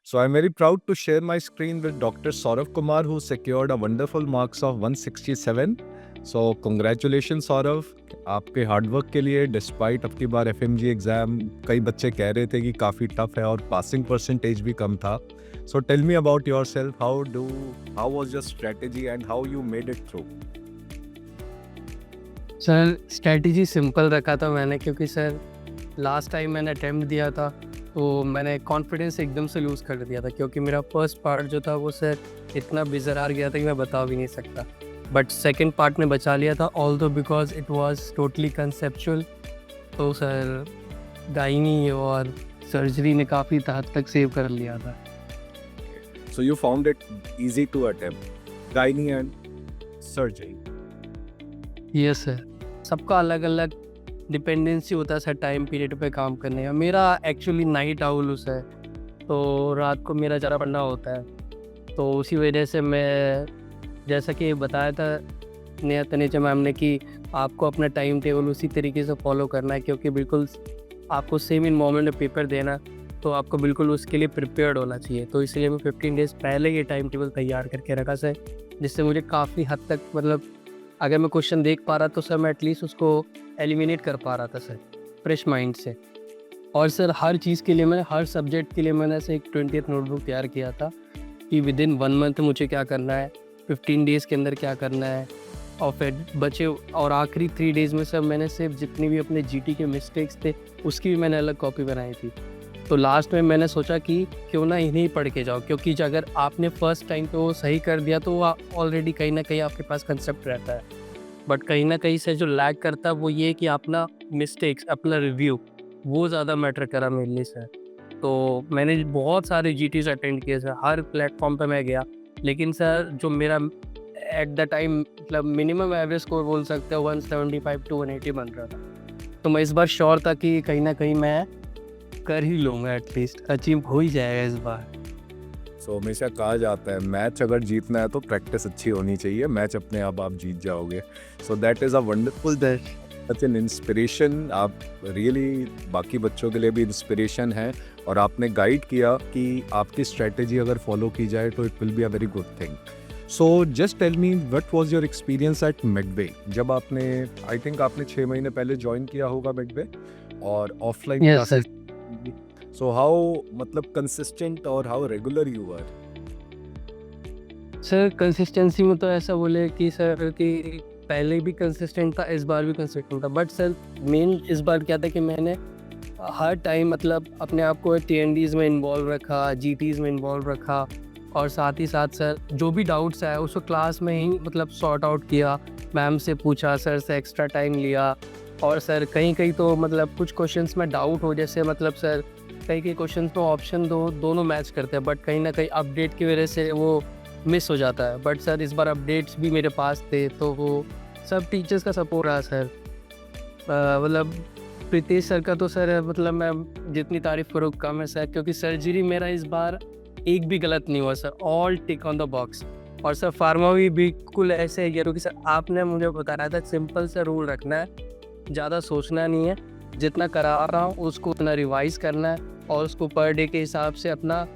So I'm very proud to share my screen with Dr. Saurav Kumar, who secured a wonderful marks of 167. So congratulations Saurav, आपके hard work के लिए। Despite अब की बार FMG exam कई बच्चे कह रहे थे कि काफ़ी टफ है और पासिंग परसेंटेज भी कम था। So tell me about yourself, how was your strategy and how you made it through? Sir strategy simple रखा था मैंने, क्योंकि सर लास्ट टाइम मैंने अटेम्प्ट दिया था तो मैंने कॉन्फिडेंस एकदम से लूज़ कर दिया था, क्योंकि मेरा फर्स्ट पार्ट जो था वो सर इतना बेज़रार गया था कि मैं बता भी नहीं सकता। बट सेकंड पार्ट में बचा लिया था, although because it was totally conceptual. तो सर गायनी और सर्जरी ने काफ़ी हद तक सेव कर लिया था। So you found it easy to attempt gynae and surgery. Yes sir, सबका अलग अलग डिपेंडेंसी होता है सर टाइम पीरियड पे काम करने का। मेरा एक्चुअली नाइट आउलूस है, तो रात को मेरा ज़रा पढ़ना होता है, तो उसी वजह से मैं, जैसा कि बताया था नेहा तनेजा मैम ने, कि आपको अपना टाइम टेबल उसी तरीके से फॉलो करना है, क्योंकि बिल्कुल आपको सेम इन्वॉल्वमेंट में पेपर देना, तो आपको बिल्कुल उसके लिए प्रिपेयर्ड होना चाहिए। तो इसलिए मैं 15 डेज़ पहले ये टाइम टेबल तैयार करके रखा सर, जिससे मुझे काफ़ी हद तक, मतलब अगर मैं क्वेश्चन देख पा रहा तो सर मैं एटलीस्ट उसको एलिमिनेट कर पा रहा था सर फ्रेश माइंड से। और सर हर चीज़ के लिए मैंने, हर सब्जेक्ट के लिए मैंने ऐसे एक 20th नोटबुक तैयार किया था कि विद इन 1 मंथ मुझे क्या करना है, 15 डेज़ के अंदर क्या करना है, और फिर बचे और आखिरी 3 डेज़ में सर मैंने सिर्फ जितनी भी अपने GT के मिस्टेक्स थे उसकी भी मैंने अलग कॉपी बनाई थी। तो लास्ट में मैंने सोचा कि क्यों ना इन्हें पढ़ के जाओ, क्योंकि अगर आपने फर्स्ट टाइम पे वो सही कर दिया तो वो ऑलरेडी कहीं ना कहीं आपके पास कंसेप्ट रहता है। बट कहीं ना कहीं से जो लैग करता है वो ये कि अपना मिस्टेक्स, अपना रिव्यू, वो ज़्यादा मैटर करा मेरे लिए सर। तो मैंने बहुत सारे GTs अटेंड किए सर, हर प्लेटफॉर्म पे मैं गया, लेकिन सर जो मेरा एट द टाइम मतलब मिनिमम एवरेज स्कोर बोल सकते हो 175 to 180 बन रहा था। तो मैं इस बार श्योर था कि कहीं ना कहीं मैं कर ही लूँगा, एटलीस्ट अचीव हो ही जाएगा इस बार। सो हमेशा कहा जाता है मैच अगर जीतना है तो प्रैक्टिस अच्छी होनी चाहिए, मैच अपने आप जीत जाओगे। So that is a wonderful, such an inspiration. आप रियली बाकी बच्चों के लिए भी इंस्पिरेशन है, और आपने गाइड किया कि आपकी स्ट्रेटेजी अगर फॉलो की जाए तो it will be a very good thing. So just tell me what was your experience at McD, जब आपने, आई थिंक आपने 6 महीने पहले ज्वाइन किया होगा मैकडे, और offline yes sir. So how मतलब consistent और how regular you were? Sir consistency में तो ऐसा बोले कि सर कि पहले भी कंसिस्टेंट था, इस बार भी कंसिस्टेंट था। बट सर मेन इस बार क्या था कि मैंने हर टाइम मतलब अपने आप को TNDs में इन्वॉल्व रखा, GTs में इन्वॉल्व रखा, और साथ ही साथ सर जो भी डाउट्स आए उसको क्लास में ही मतलब सॉर्ट आउट किया, मैम से पूछा, सर से एक्स्ट्रा टाइम लिया। और सर कहीं कहीं तो मतलब कुछ क्वेश्चंस में डाउट हो, जैसे मतलब सर कई कई क्वेश्चंस में ऑप्शन दोनों मैच करते हैं, बट कहीं ना कहीं अपडेट की वजह से वो मिस हो जाता है। बट सर इस बार अपडेट्स भी मेरे पास थे, तो वो सब टीचर्स का सपोर्ट रहा सर। मतलब प्रीतेश सर का तो सर मतलब मैं जितनी तारीफ़ करूँ कम है सर, क्योंकि सर्जरी मेरा इस बार एक भी गलत नहीं हुआ sir, all tick on the box. और सर फार्मा भी बिल्कुल ऐसे है क्योंकि सर आपने मुझे बताया था सिंपल सा रूल रखना है, ज़्यादा सोचना नहीं है, जितना करा रहा हूँ उसको उतना रिवाइज़ करना है, और उसको पर डे के हिसाब से अपना,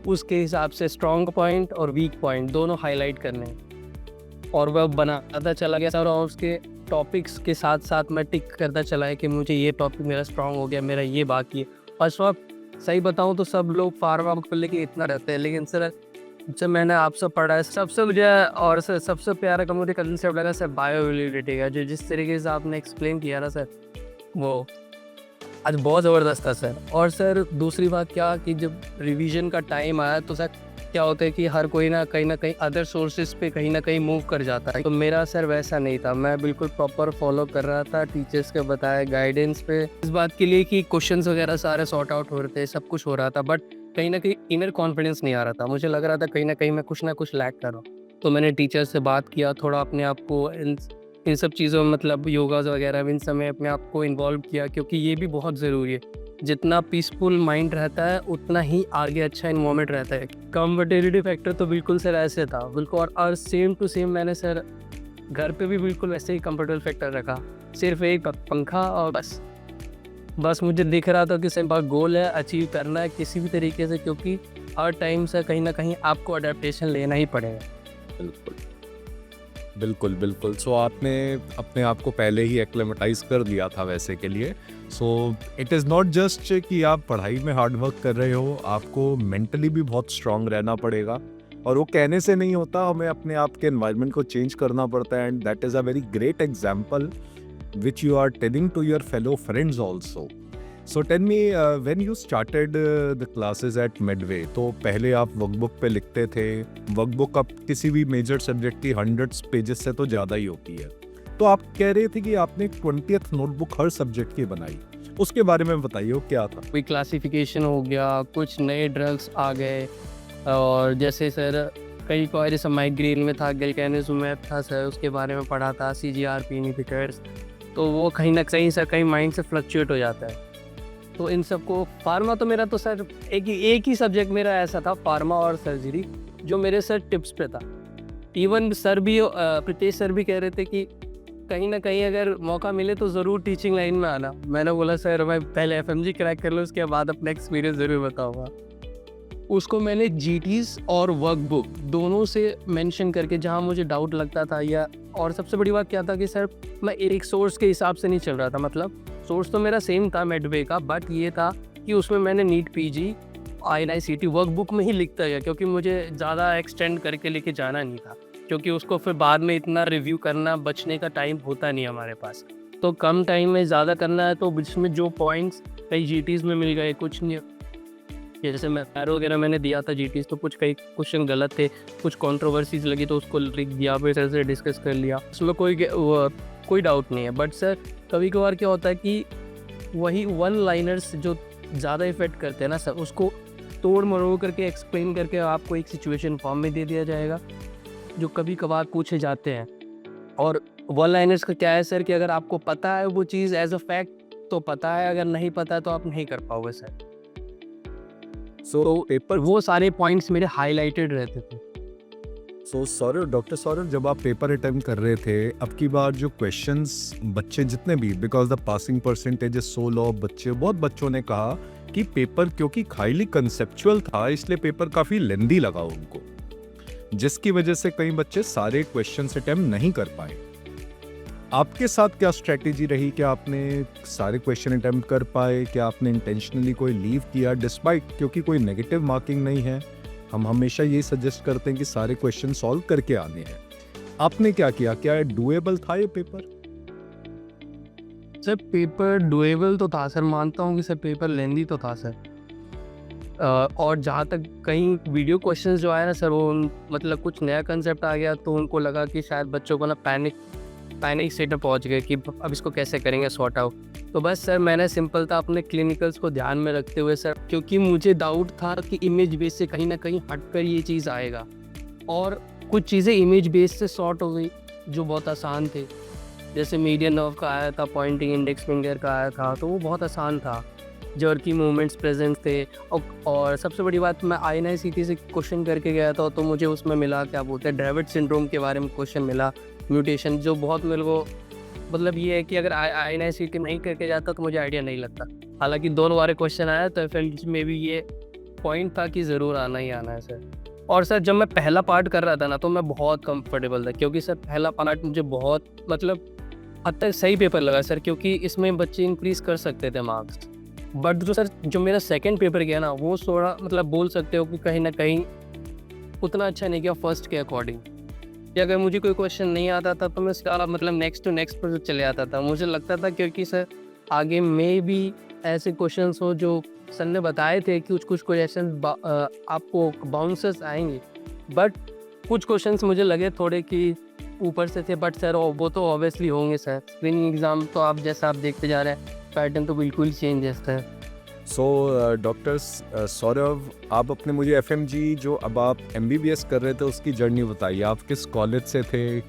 उसके हिसाब से स्ट्रॉन्ग पॉइंट और वीक पॉइंट दोनों हाईलाइट करने हैं। और वह बनाता चला गया सर, और उसके टॉपिक्स के साथ साथ मैं टिक करता चला है कि मुझे ये टॉपिक मेरा स्ट्रॉन्ग हो गया, मेरा ये बाकी है। और सब सही बताऊँ तो सब लोग फार्मा को लेके इतना रहते हैं, लेकिन सर जब मैंने आपसे पढ़ा है सबसे मुझे, और सर सबसे प्यारा का मुझे कंसेप्ट लगा सर बायोअवेलेबिलिटी का, जो जिस तरीके से आपने एक्सप्लेन किया ना सर, वो आज बहुत ज़बरदस्त था सर। और सर दूसरी बात क्या कि जब रिवीजन का टाइम आया तो सर क्या होता है कि हर कोई ना कहीं अदर सोर्सेज पे कहीं ना कहीं मूव कर जाता है, तो मेरा सर वैसा नहीं था, मैं बिल्कुल प्रॉपर फॉलो कर रहा था टीचर्स के बताए गाइडेंस पे, इस बात के लिए कि क्वेश्चंस वगैरह सारे सॉर्ट आउट हो रहे थे, सब कुछ हो रहा था। बट कहीं ना कहीं इनर कॉन्फिडेंस नहीं आ रहा था, मुझे लग रहा था कहीं ना कुछ ना कुछ लैक कर रहा हूँ। तो मैंने टीचर से बात किया, थोड़ा अपने आप को इन सब चीज़ों में मतलब योगाज वगैरह इन सब में अपने आप को इन्वॉल्व किया, क्योंकि ये भी बहुत ज़रूरी है। जितना पीसफुल माइंड रहता है उतना ही आगे अच्छा इन्वॉल्वमेंट रहता है। कंफर्टेबिलिटी फैक्टर तो बिल्कुल सर ऐसे था बिल्कुल, और सेम टू सेम मैंने सर घर पे भी बिल्कुल वैसे ही कंफर्टेबल फैक्टर रखा, सिर्फ एक पंखा, और बस मुझे दिख रहा था कि सिर्फ गोल है, अचीव करना है किसी भी तरीके से, क्योंकि हर टाइम से कहीं ना कहीं आपको अडेप्टेशन लेना ही पड़ेगा। बिल्कुल बिल्कुल बिल्कुल। सो आपने अपने आप को पहले ही एक्लेमेटाइज कर दिया था वैसे के लिए। So it is not just कि आप पढ़ाई में हार्ड वर्क कर रहे हो, आपको मेंटली भी बहुत स्ट्रांग रहना पड़ेगा। और वो कहने से नहीं होता, हमें अपने आप के एनवायरनमेंट को चेंज करना पड़ता है। And that is a very great example which you are telling to your fellow friends also. So tell me, when you started the classes at midway, तो पहले आप वर्कबुक पे लिखते थे। वर्कबुक अब किसी भी मेजर सब्जेक्ट की 100 पेजेस से तो ज़्यादा ही होती है। तो आप कह रहे थे कि आपने 20th नोटबुक हर सब्जेक्ट की बनाई, उसके बारे में बताइए वो क्या था। कोई क्लासिफिकेशन हो गया, कुछ नए ड्रग्स आ गए, और जैसे सर कई बार जैसे माइग्रेन में था, गैल्केनिज़ुमैब था सर, उसके बारे में पढ़ा था, CGRP इनहिबिटर्स। तो वो कहीं ना कहीं सर कहीं माइंड से फ्लक्चुएट हो जाता है। तो इन सबको फार्मा तो मेरा तो सर एक ही सब्जेक्ट मेरा ऐसा था, फार्मा और सर्जरी, जो मेरे सर टिप्स पे था। इवन सर भी प्रीतेश सर भी कह रहे थे कि कहीं ना कहीं अगर मौका मिले तो ज़रूर टीचिंग लाइन में आना। मैंने बोला सर मैं पहले FMG क्रैक कर लूँ, उसके बाद अपना एक्सपीरियंस ज़रूर बताऊँगा। उसको मैंने GTs और वर्कबुक दोनों से मेंशन करके जहाँ मुझे डाउट लगता था, या और सबसे बड़ी बात क्या था कि सर मैं एक सोर्स के हिसाब से नहीं चल रहा था। मतलब सोर्स तो मेरा सेम था मिडवे का, बट ये था कि उसमें मैंने नीट PG INICT वर्कबुक में ही लिखता गया, क्योंकि मुझे ज़्यादा एक्सटेंड करके लेके जाना नहीं था, क्योंकि उसको फिर बाद में इतना रिव्यू करना, बचने का टाइम होता नहीं हमारे पास। तो कम टाइम में ज़्यादा करना है, तो जिसमें जो पॉइंट्स कई GTs में मिल गए, कुछ नहीं, जैसे मैं पैरो वगैरह मैंने दिया था GTs, तो कुछ कई क्वेश्चन गलत थे, कुछ कंट्रोवर्सीज लगी तो उसको लिख दिया, फिर सर से डिस्कस कर लिया, उसमें कोई डाउट नहीं है। बट सर कभी कभार क्या होता है कि वही वन लाइनर्स जो ज़्यादा इफेक्ट करते हैं ना सर, उसको तोड़ मरोड़ करके एक्सप्लेन करके आपको एक सिचुएशन फॉर्म में दे दिया जाएगा, जो कभी कभार पूछे जाते हैं। और वन लाइनर्स का क्या है सर कि अगर आपको पता है वो चीज़ एज अ फैक्ट तो पता है, अगर नहीं पता है तो आप नहीं कर पाओगे सर। सो तो पेपर वो सारे पॉइंट्स मेरे हाईलाइटेड रहते थे। सो सौरभ, डॉक्टर सौरभ, जब आप पेपर अटेम्प्ट कर रहे थे, अब की बार जो क्वेश्चंस बच्चे जितने भी, because the passing percentage is so low, बहुत बच्चों ने कहा कि पेपर क्योंकि हाईली कंसेप्चुअल था इसलिए पेपर काफ़ी लेंदी लगा उनको, जिसकी वजह से कई बच्चे सारे क्वेश्चंस अटेम्प्ट नहीं कर पाए। आपके साथ क्या स्ट्रेटेजी रही? क्या आपने सारे क्वेश्चन अटेम्प्ट कर पाए? क्या आपने इंटेंशनली कोई लीव किया डिस्पाइट, क्योंकि कोई नेगेटिव मार्किंग नहीं है, हम हमेशा ये सजेस्ट करते हैं कि सारे क्वेश्चन सॉल्व करके आने हैं। आपने क्या किया? क्या डुएबल था ये पेपर? सर पेपर डुएबल तो था सर, मानता हूँ कि सर पेपर लेंदी तो था सर। और जहाँ तक कहीं वीडियो क्वेश्चंस जो आए ना सर, वो मतलब कुछ नया कंसेप्ट आ गया, तो उनको लगा कि शायद बच्चों को ना पैनिक स्टेट में पहुँच गए कि अब इसको कैसे करेंगे सॉर्ट आउट। तो बस सर मैंने सिंपल था अपने क्लिनिकल्स को ध्यान में रखते हुए सर, क्योंकि मुझे डाउट था कि इमेज बेस से कहीं ना कहीं हटकर ये चीज़ आएगा, और कुछ चीज़ें इमेज बेस से सॉर्ट हो गई जो बहुत आसान थे। जैसे मीडियन नर्व का आया था, पॉइंटिंग इंडेक्स फिंगर का आया था, तो वो बहुत आसान था। जर्की मूवमेंट्स प्रेजेंट थे, और सबसे बड़ी बात, मैं INICT से क्वेश्चन करके गया था, तो मुझे उसमें मिला क्या बोलते हैं ड्रेविड सिंड्रोम के बारे में क्वेश्चन मिला, म्यूटेशन, जो बहुत मेरे को मतलब ये है कि अगर INICT नहीं करके जाता तो मुझे आइडिया नहीं लगता। हालांकि 2 बार क्वेश्चन आया, तो FMG में भी ये पॉइंट था कि ज़रूर आना ही आना है सर। और सर जब मैं पहला पार्ट कर रहा था ना, तो मैं बहुत कंफर्टेबल था, क्योंकि सर पहला पार्ट मुझे बहुत मतलब हद तक सही पेपर लगा सर, क्योंकि इसमें बच्चे इंक्रीज कर सकते थे मार्क्स। बट जो सर जो मेरा सेकंड पेपर गया ना, वो थोड़ा मतलब बोल सकते हो कि कहीं ना कहीं उतना अच्छा नहीं गया फर्स्ट के अकॉर्डिंग। कि अगर मुझे कोई क्वेश्चन नहीं आता था तो मैं सारा मतलब नेक्स्ट टू नेक्स्ट पर चले आता था। मुझे लगता था क्योंकि सर आगे में भी ऐसे क्वेश्चंस हो जो सर ने बताए थे कि कुछ क्वेश्चन आपको बाउंसर्स आएंगे, बट कुछ क्वेश्चंस मुझे लगे थोड़े कि ऊपर से थे। बट सर वो तो ऑब्वियसली होंगे सर, स्क्रीनिंग एग्ज़ाम तो आप जैसा आप देखते जा रहे हैं पैटर्न तो बिल्कुल चेंज है। सो डॉक्टर सौरभ, आप अपने मुझे FMG जो अब आप MBBS कर रहे थे उसकी जर्नी बताइए। आप किस कॉलेज से थे?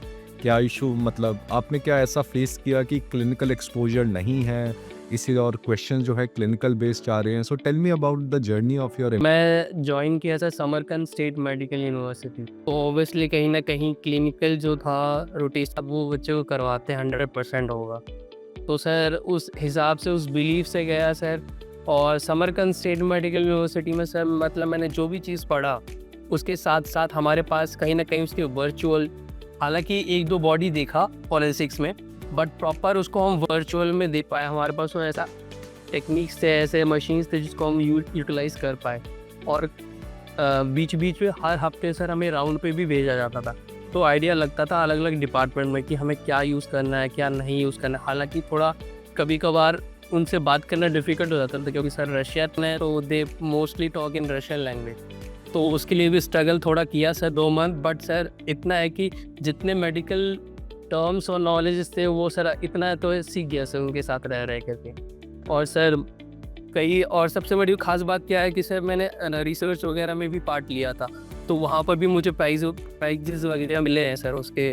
क्या इशू, मतलब आपने क्या ऐसा फेस किया कि क्लिनिकल एक्सपोजर नहीं है इसी, और क्वेश्चन जो है क्लिनिकल बेस्ड आ रहे हैं? So tell me about the journey of your. मैं ज्वाइन किया था समरकंद स्टेट मेडिकल यूनिवर्सिटी, तो ऑब्वियसली कहीं ना कहीं क्लिनिकल जो था रोटेशन अब वो बच्चे को करवाते हैं 100% होगा। तो सर उस हिसाब से उस बिलीफ से गया सर, और समरकंद स्टेट मेडिकल यूनिवर्सिटी में सर मतलब मैंने जो भी चीज़ पढ़ा उसके साथ साथ हमारे पास कहीं ना कहीं उसके वर्चुअल, हालांकि एक दो बॉडी देखा फॉरेंसिक्स में, बट प्रॉपर उसको हम वर्चुअल में दे पाए। हमारे पास वो ऐसा टेक्निक्स थे, ऐसे मशीन्स थे जिसको हम यूटिलाइज कर पाए। और बीच बीच में हर हफ्ते सर हमें राउंड पे भी भेजा जाता था, तो आइडिया लगता था अलग अलग डिपार्टमेंट में कि हमें क्या यूज़ करना है क्या नहीं यूज़ करना है। हालांकि थोड़ा कभी कभार उनसे बात करना डिफ़िकल्ट हो जाता था क्योंकि सर रशियन है, तो they mostly talk in Russian language, तो उसके लिए भी स्ट्रगल थोड़ा किया सर 2 मंथ। बट सर इतना है कि जितने मेडिकल टर्म्स और नॉलेज थे वो सर इतना तो सीख गया सर उनके साथ रह करके। और सर कई और सबसे बड़ी ख़ास बात क्या है कि सर मैंने रिसर्च वगैरह में भी पार्ट लिया था, तो वहाँ पर भी मुझे प्राइजेस वगैरह मिले हैं सर उसके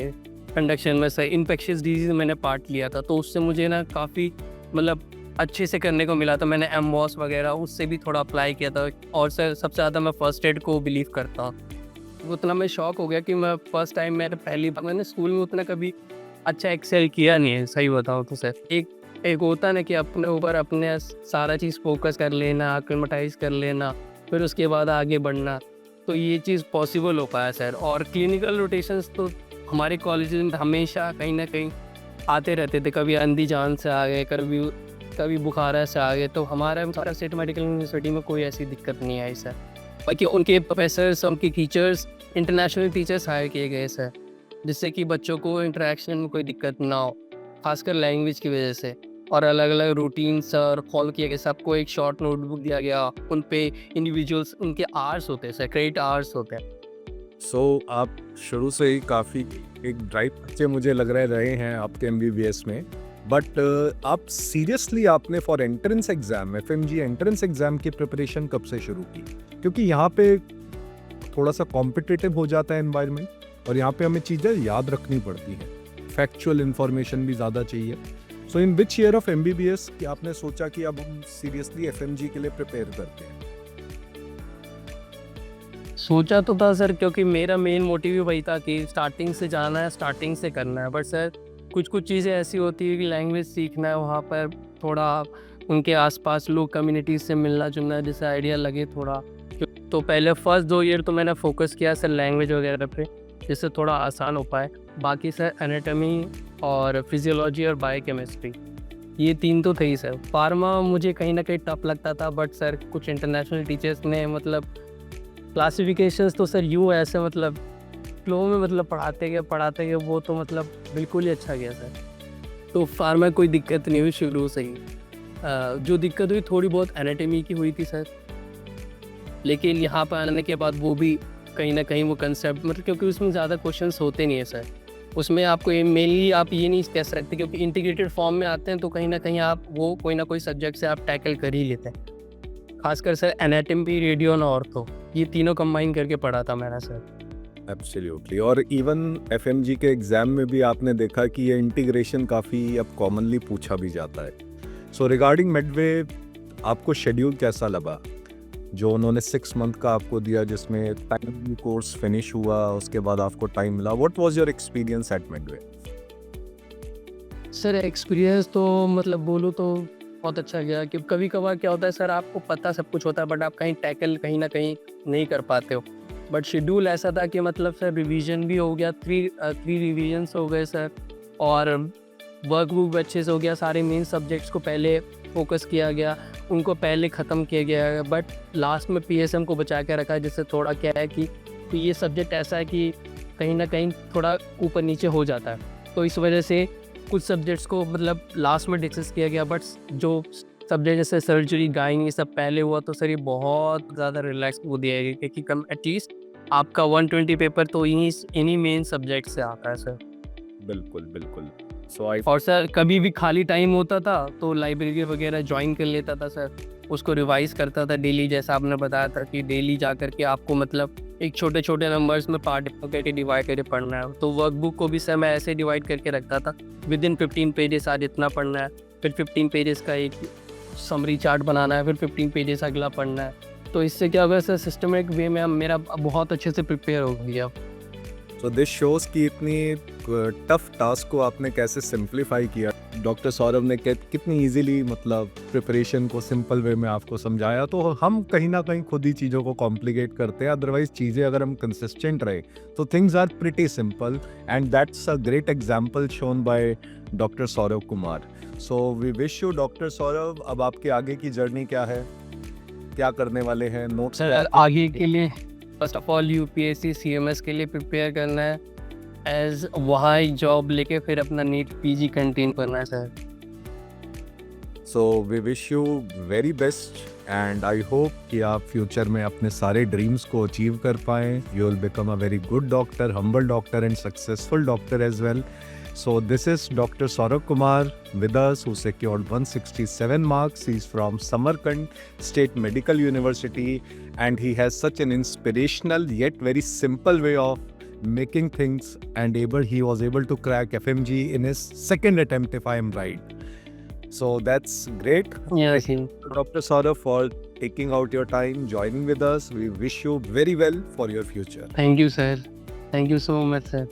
कंडक्शन में। सर इन्फेक्शियस डिजीज़ मैंने पार्ट लिया था, तो उससे मुझे ना काफ़ी मतलब अच्छे से करने को मिला था। मैंने एमवॉस वगैरह उससे भी थोड़ा अप्लाई किया था। और सर सबसे ज़्यादा मैं फ़र्स्ट एड को बिलीव करता हूँ। उतना मैं शॉक हो गया कि मैं फर्स्ट टाइम मैंने पहली बार, मैंने स्कूल में उतना कभी अच्छा एक्सेल किया नहीं है सही बताऊँ तो सर। एक होता ना कि अपने ऊपर अपने सारा चीज़ फोकस कर लेना, एक्लेमेटाइज कर लेना, फिर उसके बाद आगे बढ़ना, तो ये चीज़ पॉसिबल हो पाया सर। और क्लिनिकल रोटेशंस तो हमारे कॉलेज में हमेशा कहीं ना कहीं आते रहते थे, कभी अंधी जान से आ गए, कभी बुखारा से आ गए, तो हमारा स्टेट मेडिकल यूनिवर्सिटी में कोई ऐसी दिक्कत नहीं आई सर। बाकी उनके प्रोफेसर्स, उनके टीचर्स इंटरनेशनल टीचर्स हायर किए गए सर, जिससे कि बच्चों को इंटरेक्शन में कोई दिक्कत ना हो, खासकर लैंग्वेज की वजह से। और अलग अलग रूटीन सर फॉलो किए गए, सबको एक शॉर्ट नोटबुक दिया गया, उन पे इंडिविजुअल्स उनके आवर्स होते हैं सर, क्रेडिट आवर्स होते हैं। सो आप शुरू से ही काफ़ी एक ड्राइव बच्चे मुझे लग रहे हैं आपके MBBS में, बट आप सीरियसली आपने for entrance exam FMG entrance exam की प्रिपरेशन कब से शुरू की? क्योंकि यहाँ पे थोड़ा सा कॉम्पिटिटिव हो जाता है एनवायरनमेंट, और यहाँ पे हमें चीज़ें याद रखनी पड़ती हैं, फैक्चुअल इन्फॉर्मेशन भी ज़्यादा चाहिए। सो इन विच ईयर ऑफ MBBS कि आपने सोचा कि अब हम सीरियसली FMG के लिए प्रिपेयर करते हैं? सोचा तो था सर, क्योंकि मेरा मेन मोटिव ही वही था कि स्टार्टिंग से जाना है, स्टार्टिंग से करना है। बट सर कुछ चीज़ें ऐसी होती है कि लैंग्वेज सीखना है, वहाँ पर थोड़ा उनके आसपास लोग कम्युनिटीज़ से मिलना जुलना है, जिससे आइडिया लगे थोड़ा। तो पहले फर्स्ट 2 ईयर तो मैंने फोकस किया सर लैंग्वेज वगैरह पे, जिससे थोड़ा आसान हो पाए। बाकी सर एनाटॉमी और फिजियोलॉजी और बायोकेमिस्ट्री, ये 3 तो थे ही सर। फार्मा मुझे कहीं ना कहीं टफ लगता था, बट सर कुछ इंटरनेशनल टीचर्स ने मतलब क्लासिफिकेशंस तो सर यूँ ऐसे मतलब फ्लो में मतलब पढ़ाते गए, वो तो मतलब बिल्कुल ही अच्छा गया सर। तो फार्मा कोई दिक्कत नहीं हुई शुरू से ही। जो दिक्कत हुई थोड़ी बहुत एनाटॉमी की हुई थी सर, लेकिन यहाँ पर आने के बाद वो भी कहीं ना कहीं वो कंसेप्ट मतलब, क्योंकि उसमें ज़्यादा क्वेश्चंस होते नहीं है सर, उसमें आपको मेनली आप ये नहीं कह सकते क्योंकि इंटीग्रेटेड फॉर्म में आते हैं, तो कहीं ना कहीं आप वो कोई ना कोई सब्जेक्ट से आप टैकल कर ही लेते हैं। खासकर सर एनाटॉमी, रेडियो और ऑर्थो, ये तीनों कंबाइन करके पढ़ा था मैंने सर। एब्सोल्युटली। और इवन FMG के एग्ज़ाम में भी आपने देखा कि ये इंटीग्रेशन काफ़ी अब कॉमनली पूछा भी जाता है। सो रिगार्डिंग मिडवे, आपको शेड्यूल कैसा लगा जो उन्होंने 6 मंथ का आपको दिया, जिसमें टाइम कोर्स फिनिश हुआ, उसके बाद आपको टाइम मिला? What was your experience eight Midway? Sir experience तो मतलब बोलूँ तो बहुत अच्छा गया, कि कभी कभार क्या होता है सर, आपको पता सब कुछ होता है बट आप कहीं टैकल कहीं ना कहीं नहीं कर पाते हो। बट शेड्यूल ऐसा था कि मतलब सर रिवीजन भी हो गया, 3 रिवीजन्स हो गए सर, और वर्क बुक अच्छे से हो गया, सारे मेन सब्जेक्ट्स को पहले फोकस किया गया, उनको पहले ख़त्म किया गया। बट लास्ट में PSM को बचा के रखा है, जिससे थोड़ा क्या है कि ये सब्जेक्ट ऐसा है कि कहीं ना कहीं थोड़ा ऊपर नीचे हो जाता है, तो इस वजह से कुछ सब्जेक्ट्स को मतलब लास्ट में डिस्कस किया गया। बट जो सब्जेक्ट जैसे सर्जरी, गाइन, ये सब पहले हुआ, तो सर ये बहुत ज़्यादा रिलैक्स वो दिया गया कि कम एटलीस्ट आपका 120 पेपर तो इन्हीं मेन सब्जेक्ट से आता है सर। बिल्कुल बिल्कुल। सो आई और सर कभी भी खाली टाइम होता था तो लाइब्रेरी वगैरह ज्वाइन कर लेता था सर, उसको रिवाइज करता था डेली, जैसा आपने बताया था कि डेली जा करके आपको मतलब एक छोटे छोटे नंबर्स में पार्ट करके डिवाइड करके पढ़ना है। तो वर्कबुक को भी सर मैं ऐसे डिवाइड करके रखता था, विद इन 15 पेजेस आज इतना पढ़ना है, फिर 15 पेजेस का एक समरी चार्ट बनाना है, फिर 15 पेजेस अगला पढ़ना है। तो इससे क्या होगा सर, सिस्टमेटिक वे में मेरा बहुत अच्छे से प्रिपेयर हो गया। सो दिस शोज कि इतनी टफ टास्क को आपने कैसे सिंप्लीफाई किया। डॉक्टर सौरभ ने कितनी इजीली मतलब प्रिपरेशन को सिंपल वे में आपको समझाया। तो हम कहीं ना कहीं खुद ही चीज़ों को कॉम्प्लिकेट करते हैं, अदरवाइज चीज़ें अगर हम कंसिस्टेंट रहे तो things are pretty simple, and that's a great example shown by doctor Saurabh Kumar. So we wish you doctor Saurabh, अब आपके आगे की जर्नी क्या है, क्या करने वाले हैं? नोट्स सर आगे के लिए first of all UPSC CMS के लिए प्रिपेयर करना है, एज वहाँ जॉब लेके फिर अपना नीट पीजी कंटिन्यू करना है sir. So we wish you very best, and I hope कि आप फ्यूचर में अपने सारे ड्रीम्स को अचीव कर पाएँ। You will become a very good doctor, humble doctor and successful doctor as well. So this is Dr. Saurabh Kumar with us, who secured 167 marks. He's from Samarkand State Medical University, and he has such an inspirational yet very simple way of making things, and he was able to crack FMG in his second attempt, if I am right. So that's great. Yes, Dr. Saurabh, for taking out your time, joining with us. We wish you very well for your future. thank you sir, thank you so much sir.